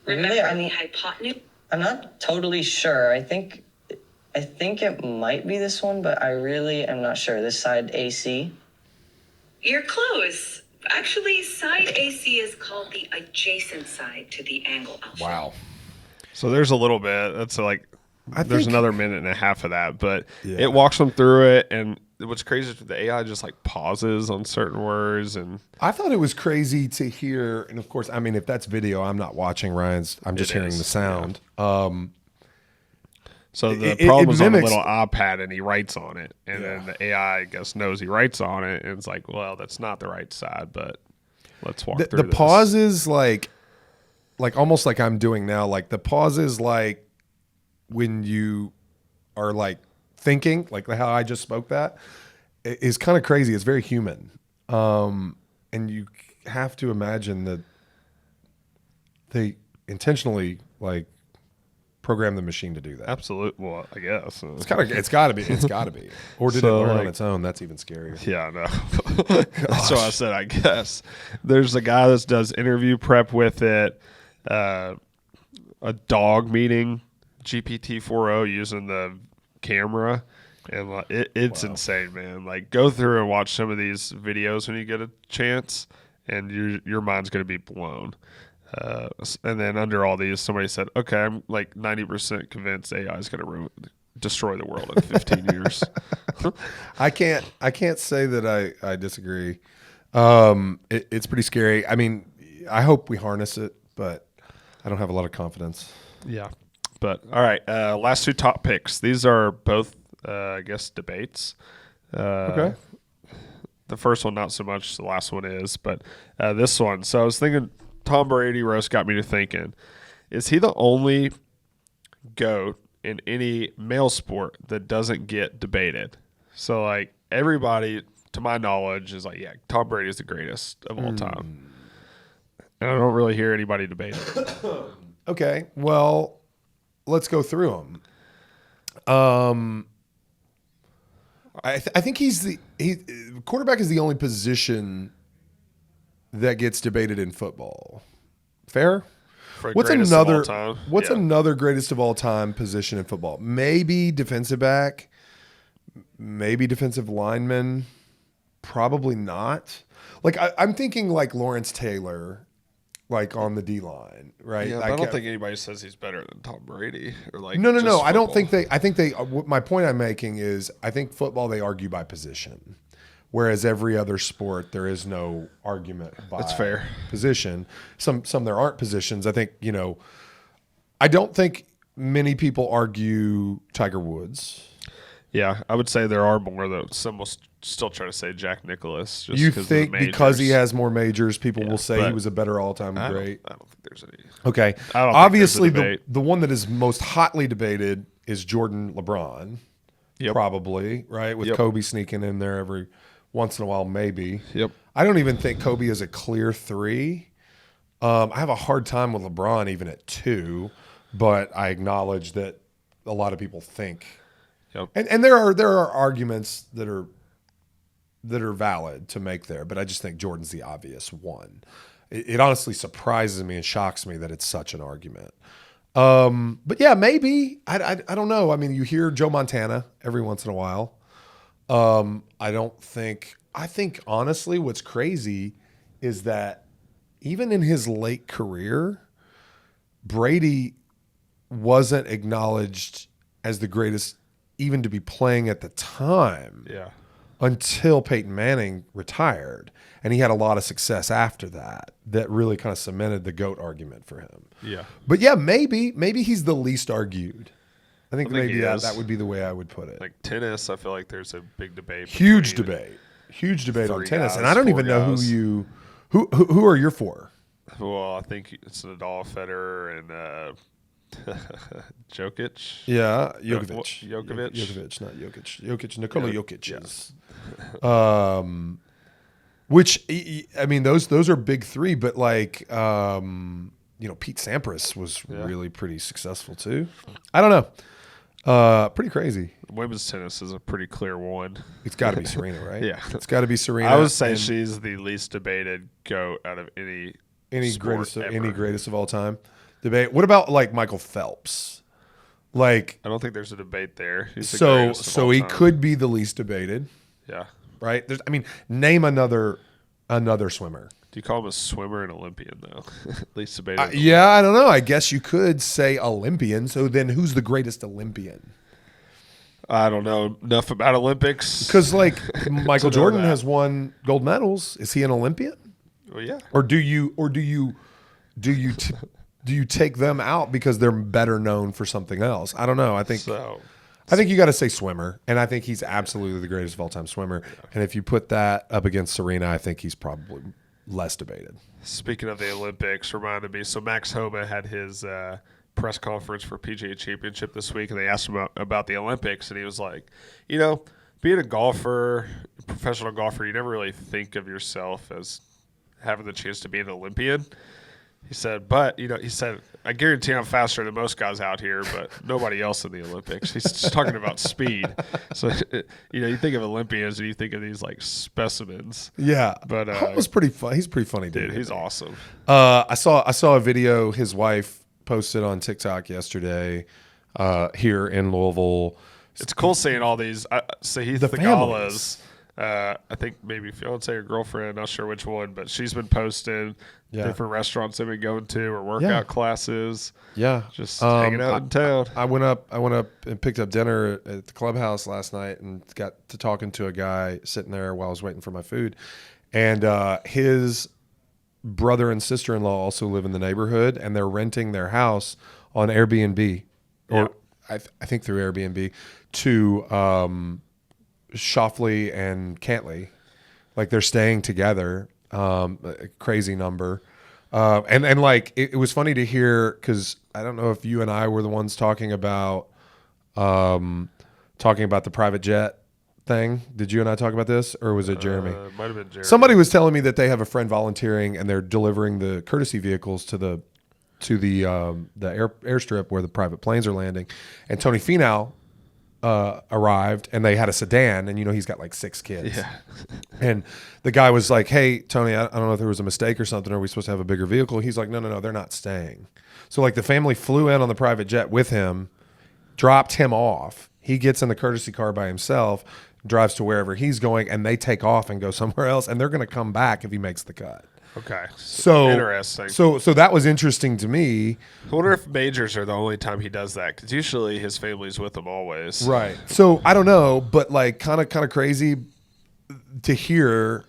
Remember I the mean, hypotenuse? I'm not totally sure. I think it might be this one, but I really am not sure. This side AC. You're close. Actually, side AC is called the adjacent side to the angle alpha. Wow. So there's a little bit. That's like there's think- another minute and a half of that, but Yeah. it walks them through it. And what's crazy is the AI just like pauses on certain words, and I thought it was crazy to hear, and of course, I mean, if that's video, I'm not watching Ryan's. I'm just It hearing is, the sound. so the It problem is on a mimics- little iPad, and he writes on it, and then the AI I guess knows he writes on it, and it's like, well, that's not the right side, but let's walk The through this. pauses, like almost like I'm doing now. Like the pauses, like when you are like thinking, like how I just spoke that, is kind of crazy. It's very human, and you have to imagine that they intentionally like program the machine to do that. Absolutely. Well, I guess It's got to be. Or did So, it learn on like- its own? That's even scarier. Yeah, I know. That's what I said, I guess. There's a guy that does interview prep with it, a dog meeting GPT-4o using the camera. And like, it's insane, man. Like, go through and watch some of these videos when you get a chance, and your mind's going to be blown. And then under all these, somebody said, okay, I'm like 90% convinced AI is going to destroy the world in 15 years. I can't say that I disagree. It's pretty scary. I mean, I hope we harness it, but I don't have a lot of confidence. Yeah. But all right, last two top picks. These are both, I guess, debates. Okay. The first one, not so much. The last one is, but this one. So I was thinking, Tom Brady roast got me to thinking: is he the only GOAT in any male sport that doesn't get debated? So like everybody, to my knowledge, is like, yeah, Tom Brady is the greatest of all time, and I don't really hear anybody debate it. Okay. Well, let's go through them. I think quarterback is the only position that gets debated in football. Fair? For What's greatest of all another time? What's Yeah. another greatest of all time position in football? Maybe defensive back, maybe defensive lineman, probably not. Like I'm thinking like Lawrence Taylor, like on the D line, right? Yeah, but I don't think anybody says he's better than Tom Brady or like. No. just I don't football. think they. I think they. My point I'm making is, I think football they argue by position, whereas every other sport there is no argument by That's fair. position. Some there aren't positions. I think I don't think many people argue Tiger Woods. Yeah, I would say there are more though. Some will still try to say Jack Nicklaus. Just You 'cause of think the because he majors. has more majors, people will say he but was a better all-time great? I don't think there's any. Okay. I don't think Obviously, there's a debate. the one that is most hotly debated is Jordan LeBron. Yep. Probably, right? With Yep. Kobe sneaking in there every once in a while, maybe. Yep. I don't even think Kobe is a clear 3. I have a hard time with LeBron even at 2, but I acknowledge that a lot of people think. Yep. And there are arguments that are valid to make there, but I just think Jordan's the obvious one. It honestly surprises me and shocks me that it's such an argument. But yeah, maybe. I don't know. I mean, you hear Joe Montana every once in a while. I think honestly what's crazy is that even in his late career, Brady wasn't acknowledged as the greatest even to be playing at the time. Yeah. Until Peyton Manning retired. And he had a lot of success after that really kind of cemented the GOAT argument for him. Yeah. But yeah, maybe he's the least argued. I think think maybe he is. that would be the way I would put it. Like tennis, I feel like there's a big debate. Huge between debate on 3 tennis. And guys, I don't 4 even know guys. who are your 4? Well, I think it's Nadal, Federer, and Jokic. Yeah, Jokovic. Jokovic, not Jokic. Jokic, Nikola Jokic yeah. is. Which I mean, those are big 3, but like Pete Sampras was really pretty successful too. I don't know. Pretty crazy. Women's tennis is a pretty clear one. It's got to be Serena, right? Yeah. It's got to be Serena. I would say and she's the least debated GOAT out of any sport greatest of all time debate. What about like Michael Phelps? Like, I don't think there's a debate there. He's the greatest of all he time. could be the least debated, Yeah. right? Name another swimmer. Do you call him a swimmer and Olympian though? Least debated. Yeah, I don't know. I guess you could say Olympian. So then, who's the greatest Olympian? I don't know enough about Olympics. Because like Michael know Jordan that. has won gold medals. Is he an Olympian? Well, yeah. Or do you take them out because they're better known for something else? I don't know. I think you got to say swimmer, and I think he's absolutely the greatest of all time swimmer. And if you put that up against Serena, I think he's probably less debated. Speaking of the Olympics, reminded me. So Max Homa had his press conference for PGA Championship this week, and they asked him about the Olympics, and he was like, being a golfer, professional golfer, you never really think of yourself as having the chance to be an Olympian. He said, but, he said, I guarantee I'm faster than most guys out here, but nobody else in the Olympics. He's just talking about speed. So, you think of Olympians and you think of these like specimens. Yeah, But Holt was pretty fun. He's a pretty funny dude, dude. he's awesome. I saw a video his wife posted on TikTok yesterday here in Louisville. It's cool seeing all these. Sahith The Thagala's, I think maybe fiance or girlfriend, not sure which one, but she's been posting different restaurants they've been going to or workout classes. Yeah, Just hanging out in town. I went up and picked up dinner at the clubhouse last night and got to talking to a guy sitting there while I was waiting for my food, and his brother and sister-in-law also live in the neighborhood, and they're renting their house on Airbnb, or I think through Airbnb to Shoffley and Cantley. Like they're staying together. A crazy number. And like it was funny to hear, because I don't know if you and I were the ones talking about the private jet thing. Did you and I talk about this, or was it Jeremy? Might have been Jeremy. Somebody was telling me that they have a friend volunteering and they're delivering the courtesy vehicles to the airstrip where the private planes are landing. And Tony Finau arrived, and they had a sedan, and he's got like 6 kids. Yeah. And the guy was like, "Hey, Tony, I don't know if there was a mistake or something. Are we supposed to have a bigger vehicle?" He's like, No, they're not staying. So like the family flew in on the private jet with him, dropped him off. He gets in the courtesy car by himself, drives to wherever he's going, and they take off and go somewhere else, and they're going to come back if he makes the cut. Okay. So interesting. So that was interesting to me. I wonder if majors are the only time he does that, because usually his family's with him always. Right. So I don't know, but like kind of crazy to hear.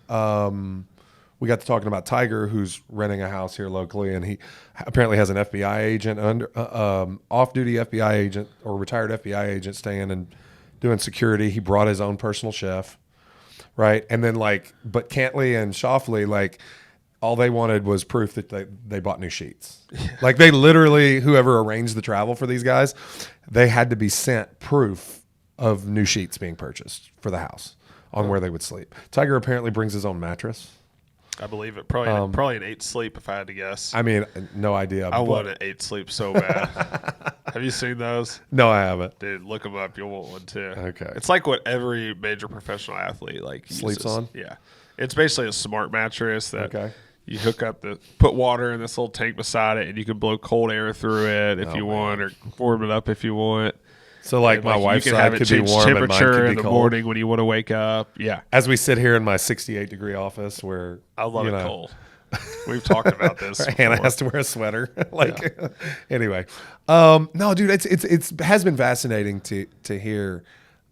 We got to talking about Tiger, who's renting a house here locally, and he apparently has an FBI agent, off-duty FBI agent or retired FBI agent, staying and doing security. He brought his own personal chef, right? And then but Cantley and Shoffley, all they wanted was proof that they bought new sheets. Like they literally, whoever arranged the travel for these guys, they had to be sent proof of new sheets being purchased for the house on where they would sleep. Tiger apparently brings his own mattress. I believe it. Probably an 8 sleep if I had to guess. I mean, no idea. I want an 8 sleep so bad. Have you seen those? No, I haven't. Dude, look them up. You'll want one too. Okay. It's like what every major professional athlete sleeps uses. on? Yeah. It's basically a smart mattress that Okay. you hook up put water in this little tank beside it, and you can blow cold air through it if you want, or warm it up if you want. So my wife's side could be warm and mine temperature could in be the cold. morning when you want to wake up. Yeah. As we sit here in my 68-degree office where I love it cold. We've talked about this. Hannah has to wear a sweater. Anyway, no, dude, it has been fascinating to hear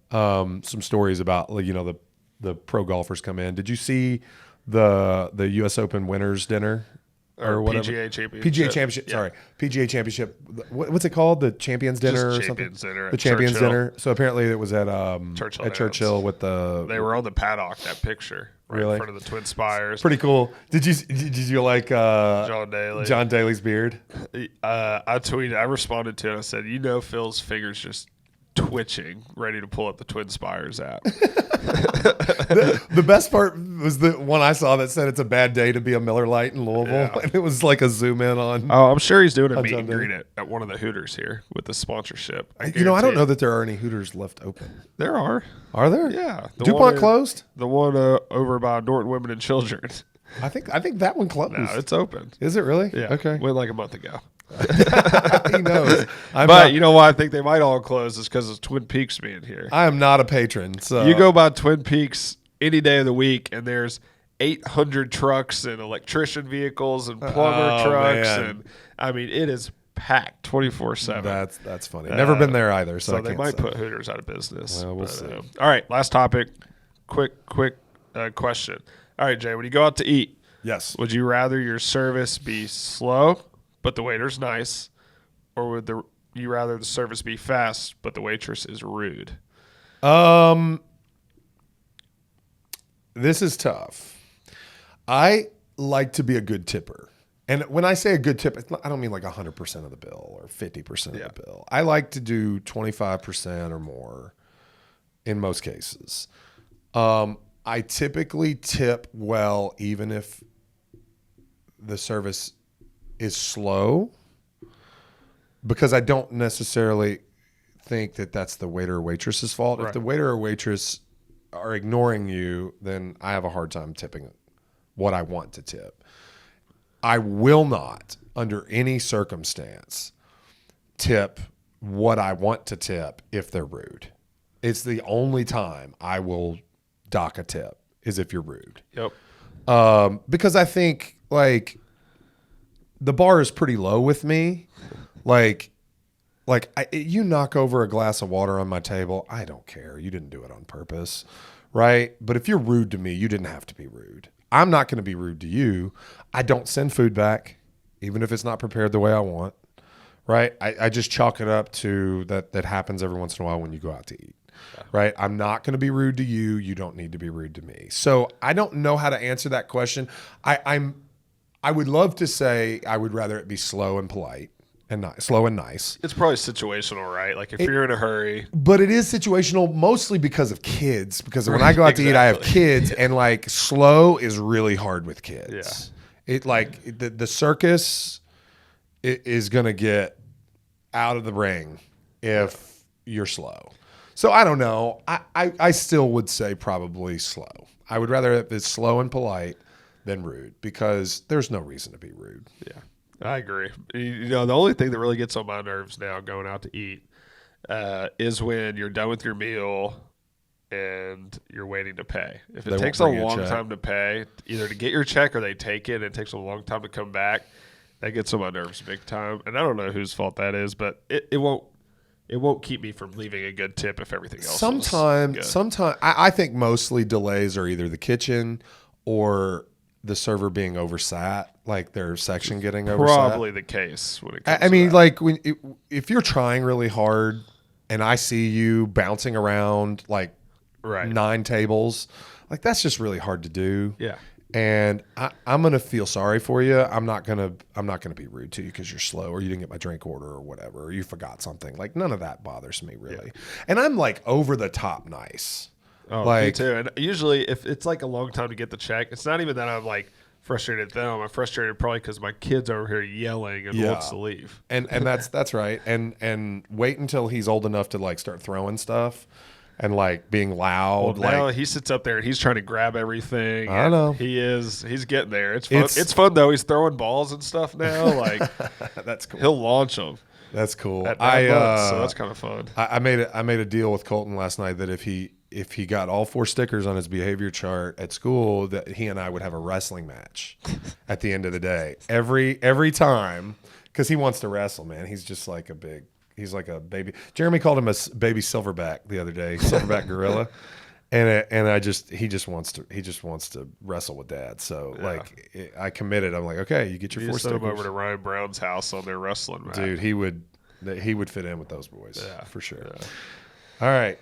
some stories about the pro golfers come in. Did you see the U.S. Open winners dinner or whatever? PGA Championship. PGA Championship. Yeah. Sorry, PGA Championship. What's it called? The Champions Dinner or Champions something? Dinner The at Champions Churchill. Dinner. So apparently it was at Churchill at Churchill with the. They were on the paddock. That picture, right Really? in front of the Twin Spires. Pretty cool. Did you like John Daly. John Daly's beard? I tweeted. I responded to it. I said, Phil's fingers just twitching, ready to pull up the Twin Spires app. The best part was the one I saw that said it's a bad day to be a Miller Lite in Louisville. Yeah. And it was like a zoom in on. Oh, I'm sure he's doing a meet John and Daly. greet at one of the Hooters here with the sponsorship. I don't know that there are any Hooters left open. There are. Are there? Yeah. The DuPont one closed? The one over by Norton Women and Children. I think that one closed. No, it's open. Is it really? Yeah. Okay. Went like a month ago. He knows. But you know why I think they might all close is because of Twin Peaks being here. I am not a patron. So You go by Twin Peaks any day of the week, and there's 800 trucks and electrician vehicles and plumber trucks, man. and I mean it is packed 24/7. That's funny. Never been there either. So, So I they can't might say. put Hooters out of business. Well, we'll see. All right, last topic. Quick question. All right, Jay, when you go out to eat, Yes. would you rather your service be slow but the waiter's nice, or would you rather the service be fast but the waitress is rude? This is tough. I like to be a good tipper. And when I say a good tip, I don't mean like 100% of the bill or 50% of the bill. I like to do 25% or more in most cases. I typically tip well even if the service is slow. because I don't necessarily think that that's the waiter or waitress's fault. If the waiter or waitress are ignoring you, then I have a hard time tipping what I want to tip. I will not, under any circumstance, tip what I want to tip if they're rude. It's the only time I will dock a tip is if you're rude. Yep. Because I think like the bar is pretty low with me. You knock over a glass of water on my table, I don't care. You didn't do it on purpose, right? But if you're rude to me, you didn't have to be rude. I'm not going to be rude to you. I don't send food back, even if it's not prepared the way I want, right? I just chalk it up to that happens every once in a while when you go out to eat, right? I'm not going to be rude to you. You don't need to be rude to me. So I don't know how to answer that question. I would love to say I would rather it be slow and polite and slow and nice. It's probably situational, right? Like if you're in a hurry. But it is situational mostly because of kids. Because when I go out to eat, I have kids, and like slow is really hard with kids. Yeah. It like the circus is going to get out of the ring if you're slow. So I don't know. I still would say probably slow. I would rather if it's slow and polite than rude because there's no reason to be rude. Yeah. I agree. You know, the only thing that really gets on my nerves now going out to eat is when you're done with your meal and you're waiting to pay. If it takes a long time to pay, either to get your check or they take it and it takes a long time to come back, that gets on my nerves big time. And I don't know whose fault that is, but it won't keep me from leaving a good tip if everything else Sometimes I think mostly delays are either the kitchen or the server being oversat, like their section getting oversat. Probably the case when it comes I mean, to like if you're trying really hard and I see you bouncing around like 9 tables, like that's just really hard to do. Yeah. And I'm gonna feel sorry for you. I'm not gonna be rude to you because you're slow or you didn't get my drink order or whatever, or you forgot something. Like none of that bothers me really. Yeah. And I'm like over the top nice. Oh, me too. And usually if it's like a long time to get the check, it's not even that I'm like frustrated at them. I'm frustrated probably because my kid's over here yelling and wants to leave. And that's right. And wait until he's old enough to like start throwing stuff and like being loud. Well, now he sits up there and he's trying to grab everything. I know. He's getting there. It's fun. It's fun though. He's throwing balls and stuff now. Like that's cool. He'll launch them. That's cool. So that's kind of fun. I made a deal with Colton last night that if he got all 4 stickers on his behavior chart at school, that he and I would have a wrestling match at the end of the day. Every time, because he wants to wrestle, man. He's just like he's like a baby. Jeremy called him a baby silverback the other day, silverback gorilla. And he just wants to wrestle with dad. So I committed. I'm like, okay, you get your 4 stickers. Send him over to Ryan Brown's house on their wrestling match. Dude, he would fit in with those boys for sure. Yeah. All right.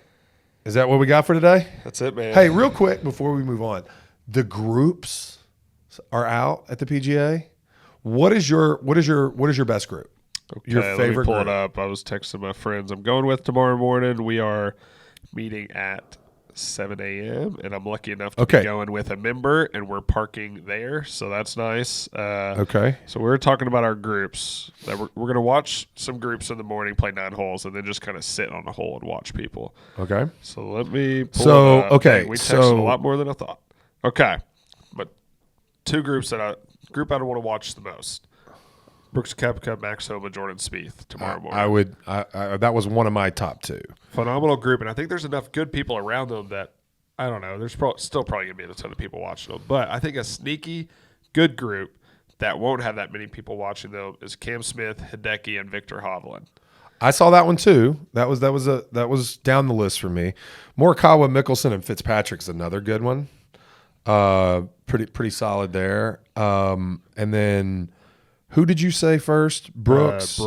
Is that what we got for today? That's it, man. Hey, real quick before we move on, the groups are out at the PGA. What is your best group? Okay, your favorite let me pull group? it up. I was texting my friends I'm going with tomorrow morning. We are meeting at 7 a.m. and I'm lucky enough to be going with a member, and we're parking there, so that's nice. Okay. So we're talking about our groups. That we're going to watch some groups in the morning, play 9 holes, and then just kind of sit on a hole and watch people. Okay. So let me pull it up. Okay. We texted a lot more than I thought. Okay. But 2 groups I want to watch the most. Brooks Koepka, Max Homa, Jordan Spieth tomorrow morning. That was one of my top 2. Phenomenal group, and I think there's enough good people around them that, I don't know, there's still probably going to be a ton of people watching them. But I think a sneaky good group that won't have that many people watching them is Cam Smith, Hideki, and Victor Hovland. I saw that one too. That was down the list for me. Morikawa, Mickelson, and Fitzpatrick's another good one. Pretty solid there. And then who did you say first? Brooks,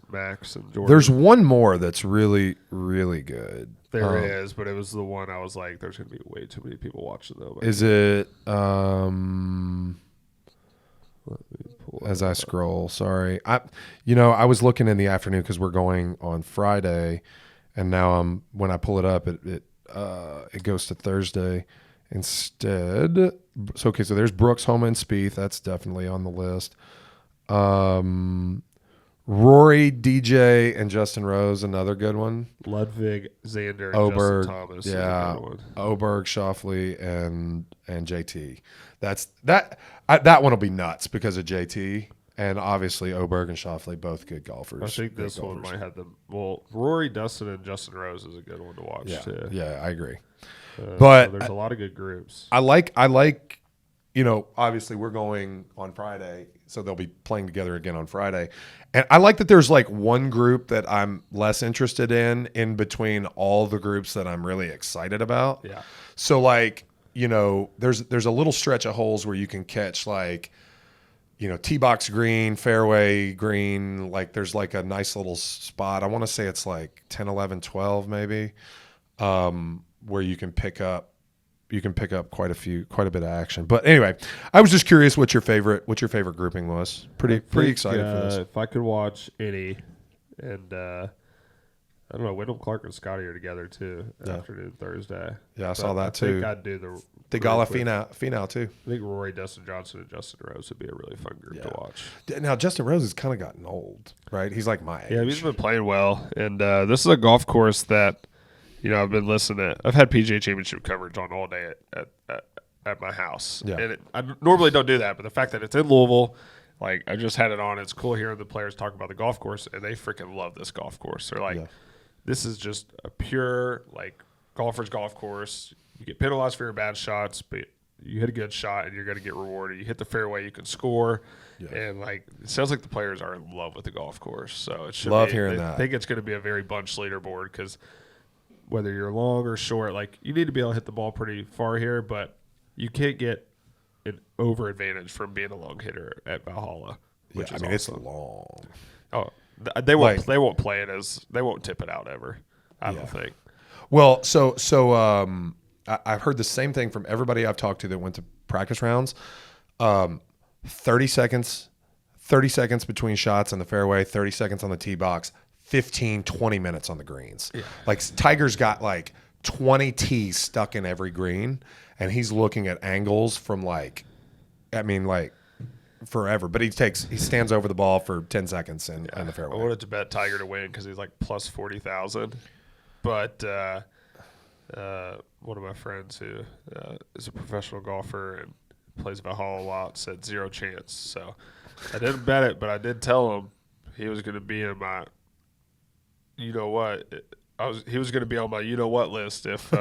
Max, and Jordan. There's one more that's really, really good. There is, but it was the one I was like, there's going to be way too many people watching though. Is it? As I scroll, sorry. I was looking in the afternoon because we're going on Friday, and now when I pull it up, it goes to Thursday instead. So there's Brooks, Homa, and Spieth. That's definitely on the list. Rory, DJ, and Justin Rose, another good one. Ludwig, Xander, and Oberg, Justin Thomas. yeah, Is a good one. Oberg, Shoffley, and JT. That one will be nuts because of JT, and obviously Oberg and Shoffley, both good golfers. I think this Great one golfers. might have them. Well, Rory, Dustin, and Justin Rose is a good one to watch Yeah, too. yeah, I agree. But But there's a lot of good groups. I like, obviously we're going on Friday, so they'll be playing together again on Friday. And I like that there's like one group that I'm less interested in between all the groups that I'm really excited about. Yeah. So like, there's a little stretch of holes where you can catch like, tee box green, fairway green, like there's like a nice little spot. I want to say it's like 10, 11, 12 maybe, where you can pick up quite a bit of action. But anyway, I was just curious what your favorite grouping was. Pretty excited for this. If I could watch any, and I don't know, Wyndham Clark and Scotty are together too. Afternoon Thursday. Yeah, I But saw that I too. think I'd do the Gala group with- Finau too. I think Rory, Dustin Johnson, and Justin Rose would be a really fun group to watch. Now Justin Rose has kind of gotten old, right? He's like my age. Yeah, he's been playing well, and this is a golf course that I've been listening to. I've had PGA Championship coverage on all day at my house, Yeah. and I normally don't do that, but the fact that it's in Louisville, like I just had it on. It's cool hearing the players talk about the golf course, and they freaking love this golf course. They're like, this is just a pure like golfer's golf course. You get penalized for your bad shots, but you hit a good shot and you're going to get rewarded. You hit the fairway, you can score. And like it sounds like the players are in love with the golf course. So it should Love be, hearing I that. think it's going to be a very bunched leaderboard because whether you're long or short, like you need to be able to hit the ball pretty far here, but you can't get an over advantage from being a long hitter at Valhalla. Which is it's awesome. long. Oh, they won't. Like- They won't play it as. They won't tip it out ever. I don't think. Well, so I've heard the same thing from everybody I've talked to that went to practice rounds. 30 seconds between shots on the fairway, 30 seconds on the tee box, 15, 20 minutes on the greens. Yeah. Like Tiger's got like 20 tees stuck in every green, and he's looking at angles from like forever. But he stands over the ball for 10 seconds in the I fairway. wanted to bet Tiger to win because he's like plus 40,000. But one of my friends who is a professional golfer and plays Valhalla a lot said zero chance. So I didn't bet it, but I did tell him he was going to be in my, you know what, he was going to be on my you know what list if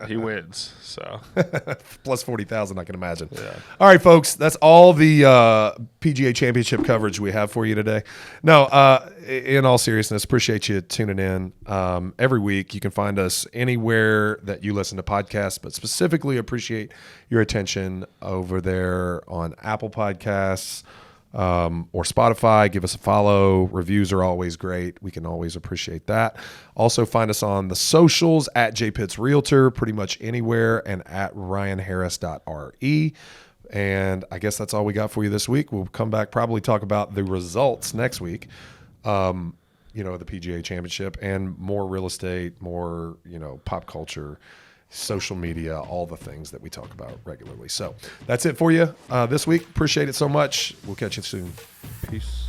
he wins. So Plus 40,000, I can imagine. Yeah. All right, folks, that's all the PGA Championship coverage we have for you today. No, in all seriousness, appreciate you tuning in. Every week, you can find us anywhere that you listen to podcasts, but specifically appreciate your attention over there on Apple Podcasts or Spotify. Give us a follow. Reviews are always great. We can always appreciate that. Also find us on the socials at JPitts Realtor, pretty much anywhere, and at ryanharris.re. And I guess that's all we got for you this week. We'll come back, probably talk about the results next week, the PGA Championship, and more real estate, more, pop culture, social media, all the things that we talk about regularly. So that's it for you this week. Appreciate it so much. We'll catch you soon. peace.